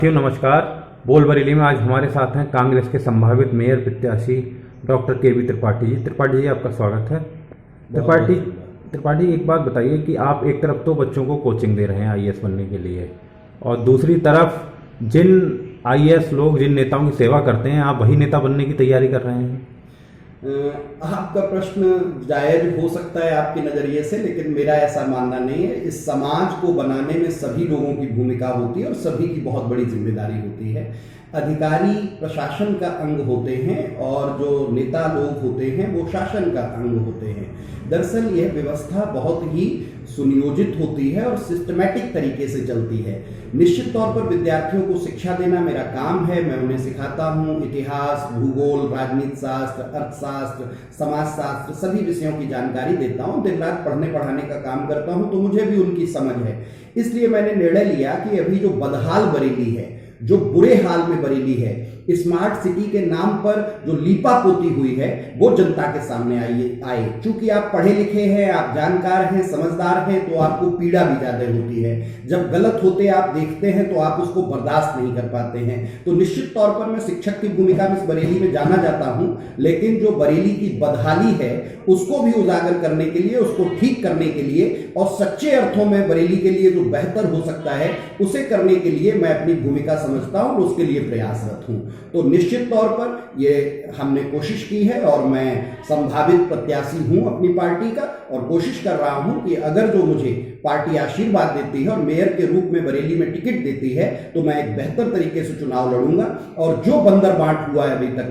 नमस्कार। बोल बरेली में आज हमारे साथ हैं कांग्रेस के संभावित मेयर प्रत्याशी डॉक्टर के.बी. त्रिपाठी जी। त्रिपाठी जी, आपका स्वागत है। त्रिपाठी एक बात बताइए कि आप एक तरफ तो बच्चों को कोचिंग दे रहे हैं आईएएस बनने के लिए, और दूसरी तरफ जिन आईएएस लोग, जिन नेताओं की सेवा करते हैं, आप वही नेता बनने की तैयारी कर रहे हैं। आपका प्रश्न जायज हो सकता है आपके नजरिए से, लेकिन मेरा ऐसा मानना नहीं है। इस समाज को बनाने में सभी लोगों की भूमिका होती है और सभी की बहुत बड़ी जिम्मेदारी होती है। अधिकारी प्रशासन का अंग होते हैं और जो नेता लोग होते हैं वो शासन का अंग होते हैं। दरअसल यह व्यवस्था बहुत ही सुनियोजित होती है और सिस्टमैटिक तरीके से चलती है। निश्चित तौर पर विद्यार्थियों को शिक्षा देना मेरा काम है। मैं उन्हें सिखाता हूँ इतिहास, भूगोल, राजनीति शास्त्र, अर्थशास्त्र, समाजशास्त्र, सभी विषयों की जानकारी देता हूँ। दिन रात पढ़ने पढ़ाने का काम करता हूँ, तो मुझे भी उनकी समझ है। इसलिए मैंने निर्णय लिया कि अभी जो बदहाल बरेली है, जो बुरे हाल में बरेली है, स्मार्ट सिटी के नाम पर जो लीपापोती हुई है, वो जनता के सामने आए। चूंकि आप पढ़े लिखे हैं, आप जानकार हैं, समझदार हैं, तो आपको पीड़ा भी ज्यादा होती है। जब गलत होते आप देखते हैं तो आप उसको बर्दाश्त नहीं कर पाते हैं। तो निश्चित तौर पर मैं शिक्षक की भूमिका में इस बरेली में जाना चाहता हूं, लेकिन जो बरेली की बदहाली है उसको भी उजागर करने के लिए, उसको ठीक करने के लिए और सच्चे अर्थों में बरेली के लिए जो बेहतर हो सकता है उसे करने के लिए मैं अपनी भूमिका समझता हूं और उसके लिए प्रयासरत हूं। तो निश्चित तौर पर ये हमने कोशिश की है और मैं संभावित प्रत्याशी हूं अपनी पार्टी का, और कोशिश कर रहा हूं कि अगर जो मुझे पार्टी आशीर्वाद देती है और मेयर के रूप में बरेली में टिकट देती है तो मैं एक बेहतर तरीके से चुनाव लड़ूंगा। और जो बंदर बांट हुआ है अभी तक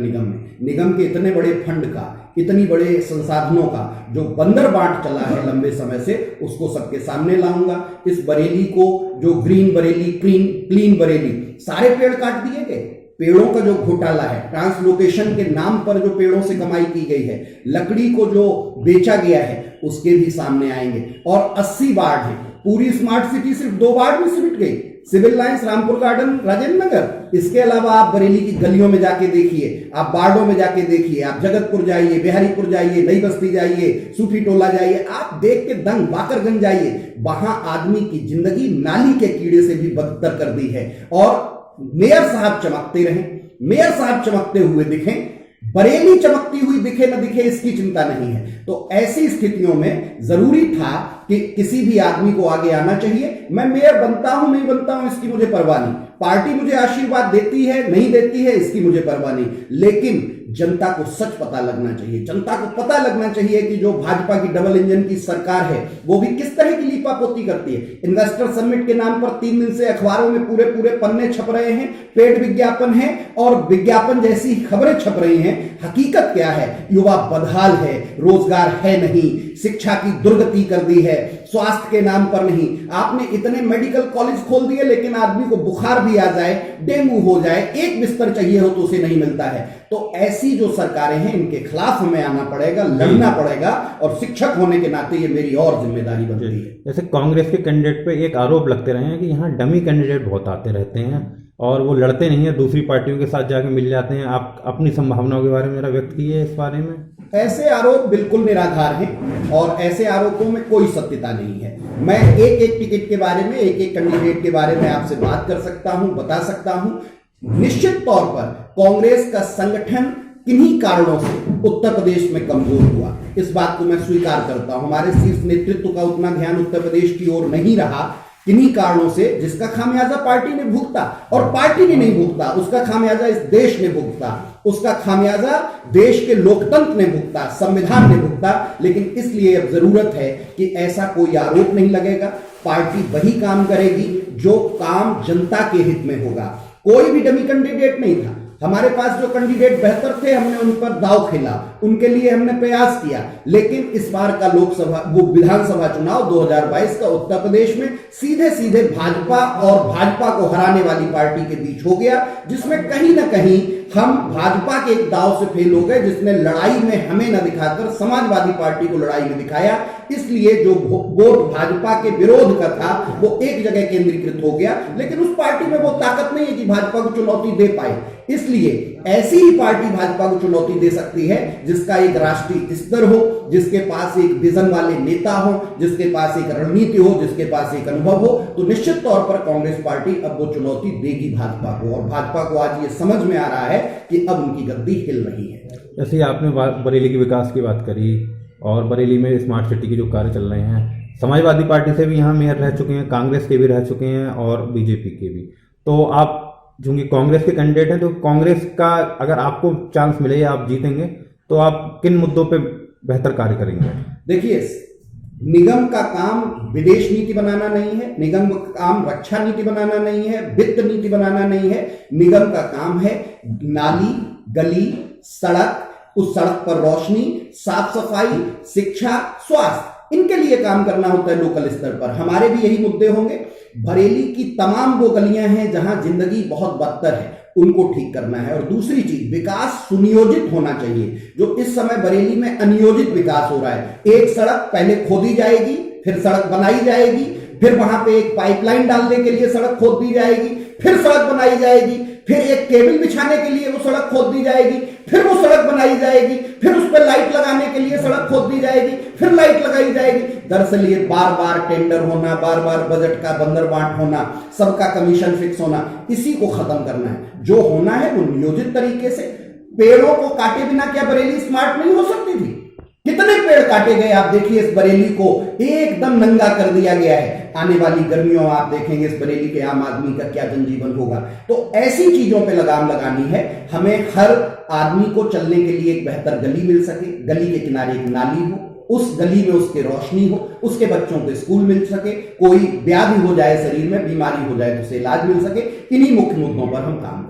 निगम के इतने बड़े फंड का, इतनी बड़े संसाधनों का जो बंदर बांट चला है लंबे समय से, उसको सबके सामने लाऊंगा। इस बरेली को जो ग्रीन बरेली, क्लीन बरेली, सारे पेड़ काट दिए गए। पेड़ों का जो घोटाला है, ट्रांसलोकेशन के नाम पर जो पेड़ों से कमाई की गई है, लकड़ी को जो बेचा गया है, उसके भी सामने आएंगे। और 80 वार्ड है, पूरी स्मार्ट सिटी सिर्फ 2 वार्ड में सिमट गई। Civil Lines, Rampur Garden, Rajendra Nagar. इसके अलावा आप बरेली की गलियों में जाके देखिए, आप वार्डों में जाके देखिए, आप जगतपुर जाइए, बिहारीपुर जाइए, नई बस्ती जाइए, सूफी टोला जाइए, आप देख के दंग, बाकरगंज जाइए। वहां आदमी की जिंदगी नाली के कीड़े से भी बदतर कर दी है। और मेयर साहब चमकते रहें, मेयर साहब चमकते हुए दिखें, बरेली चमकती हुई दिखे न दिखे इसकी चिंता नहीं है। तो ऐसी स्थितियों में जरूरी था कि किसी भी आदमी को आगे आना चाहिए। मैं मेयर बनता हूं नहीं बनता हूं इसकी मुझे परवाह नहीं, पार्टी मुझे आशीर्वाद देती है नहीं देती है इसकी मुझे परवाह नहीं, लेकिन जनता को सच पता लगना चाहिए। जनता को पता लगना चाहिए कि जो भाजपा की डबल इंजन की सरकार है वो भी किस तरह की लीपापोती करती है। इन्वेस्टर समिट के नाम पर 3 दिन से अखबारों में पूरे पूरे पन्ने छप रहे हैं, पेड विज्ञापन है और विज्ञापन जैसी खबरें छप रही हैं। हकीकत क्या है? युवा बदहाल है, रोजगार है नहीं, शिक्षा की दुर्गति कर दी है, स्वास्थ्य के नाम पर नहीं। आपने इतने मेडिकल कॉलेज खोल दिए, लेकिन आदमी को बुखार भी आ जाए, डेंगू हो जाए, एक बिस्तर चाहिए हो तो उसे नहीं मिलता है। तो ऐसी जो सरकारें हैं इनके खिलाफ हमें आना पड़ेगा, लड़ना पड़ेगा, और शिक्षक होने के नाते ये मेरी और जिम्मेदारी बनती है। जैसे कांग्रेस के कैंडिडेट पे एक आरोप लगते रहे हैं कि यहाँ डमी कैंडिडेट बहुत आते रहते हैं और वो लड़ते नहीं है, दूसरी पार्टियों के साथ जाके मिल जाते हैं। आप अपनी संभावनाओं के बारे में जरा व्यक्त कीजिए इस बारे में। ऐसे आरोप बिल्कुल निराधार हैं और ऐसे आरोपों में कोई सत्यता नहीं है। मैं एक एक टिकट के बारे में, एक एक कैंडिडेट के बारे में आपसे बात कर सकता हूं, बता सकता हूं। निश्चित तौर पर कांग्रेस का संगठन किन्हीं कारणों से उत्तर प्रदेश में कमजोर हुआ, इस बात को मैं स्वीकार करता हूं। हमारे शीर्ष नेतृत्व का उतना ध्यान उत्तर प्रदेश की ओर नहीं रहा किन्हीं कारणों से, जिसका खामियाजा पार्टी ने भुगता। और पार्टी ने नहीं भुगता, उसका खामियाजा इस देश ने भुगता, उसका खामियाजा देश के लोकतंत्र ने भुगता, संविधान ने भुगता। लेकिन इसलिए अब जरूरत है कि ऐसा कोई आरोप नहीं लगेगा। पार्टी वही काम करेगी जो काम जनता के हित में होगा। कोई भी डमी कैंडिडेट नहीं था। हमारे पास जो कैंडिडेट बेहतर थे हमने उन पर दांव खेला, उनके लिए हमने प्रयास किया। लेकिन इस बार का विधानसभा चुनाव 2022 का उत्तर प्रदेश में सीधे सीधे भाजपा और भाजपा को हराने वाली पार्टी के बीच हो गया, जिसमें कहीं ना कहीं हम भाजपा के एक दांव से फेल हो गए, जिसने लड़ाई में हमें न दिखाकर समाजवादी पार्टी को लड़ाई में दिखाया। इसलिए जो वोट भाजपा के विरोध का था वो एक जगह केंद्रीकृत हो गया, लेकिन उस पार्टी में वो ताकत नहीं है कि भाजपा को चुनौती दे पाए। इसलिए ऐसी ही पार्टी भाजपा को चुनौती दे सकती है जिसका एक राष्ट्रीय स्तर हो, जिसके पास एक विजन वाले नेता हो, जिसके पास एक रणनीति हो, जिसके पास एक अनुभव हो। तो निश्चित तौर पर कांग्रेस पार्टी अब वो चुनौती देगी भाजपा को, और भाजपा को आज ये समझ में आ रहा है कि अब उनकी गद्दी हिल रही है। जैसे आपने बरेली के विकास की बात करी और बरेली में स्मार्ट सिटी के जो कार्य चल रहे हैं, समाजवादी पार्टी से भी यहाँ मेयर रह चुके हैं, कांग्रेस के भी रह चुके हैं और बीजेपी के भी। तो आप चूंकि कांग्रेस के कैंडिडेट हैं, तो कांग्रेस का अगर आपको चांस मिले या आप जीतेंगे तो आप किन मुद्दों पे बेहतर कार्य करेंगे? देखिए, निगम का काम विदेश नीति बनाना नहीं है, निगम का काम रक्षा नीति बनाना नहीं है, वित्त नीति बनाना नहीं है। निगम का काम है नाली, गली, सड़क, उस सड़क पर रोशनी, साफ सफाई, शिक्षा, स्वास्थ्य, इनके लिए काम करना होता है लोकल स्तर पर। हमारे भी यही मुद्दे होंगे। बरेली की तमाम वो गलियां हैं जहां जिंदगी बहुत बदतर है, उनको ठीक करना है। और दूसरी चीज, विकास सुनियोजित होना चाहिए। जो इस समय बरेली में अनियोजित विकास हो रहा है, एक सड़क पहले खोदी जाएगी, फिर सड़क बनाई जाएगी, फिर वहां पे एक पाइपलाइन डालने के लिए सड़क खोद दी जाएगी, फिर सड़क बनाई जाएगी, फिर एक केबल बिछाने के लिए वो सड़क खोद दी जाएगी, फिर वो सड़क बनाई जाएगी, फिर उस पर लाइट लगाने के लिए सड़क खोद दी जाएगी, फिर लाइट लगाई जाएगी। दरअसल ये बार बार टेंडर होना, बार बार बजट का बंदरबांट होना, सबका कमीशन फिक्स होना, इसी को खत्म करना है। जो होना है वो नियोजित तरीके से। पेड़ों को काटे बिना क्या बरेली स्मार्ट नहीं हो सकती थी? कितने पेड़ काटे गए आप देखिए। इस बरेली को एकदम नंगा कर दिया गया है। आने वाली गर्मियों में आप देखेंगे इस बरेली के आम आदमी का क्या जनजीवन होगा। तो ऐसी चीजों पे लगाम लगानी है। हमें हर आदमी को चलने के लिए एक बेहतर गली मिल सके, गली के किनारे एक नाली हो, उस गली में उसके रोशनी हो, उसके बच्चों को स्कूल मिल सके, कोई व्याधि हो जाए, शरीर में बीमारी हो जाए तो उसे इलाज मिल सके। इन्हीं मुख्य मुद्दों पर हम काम करें।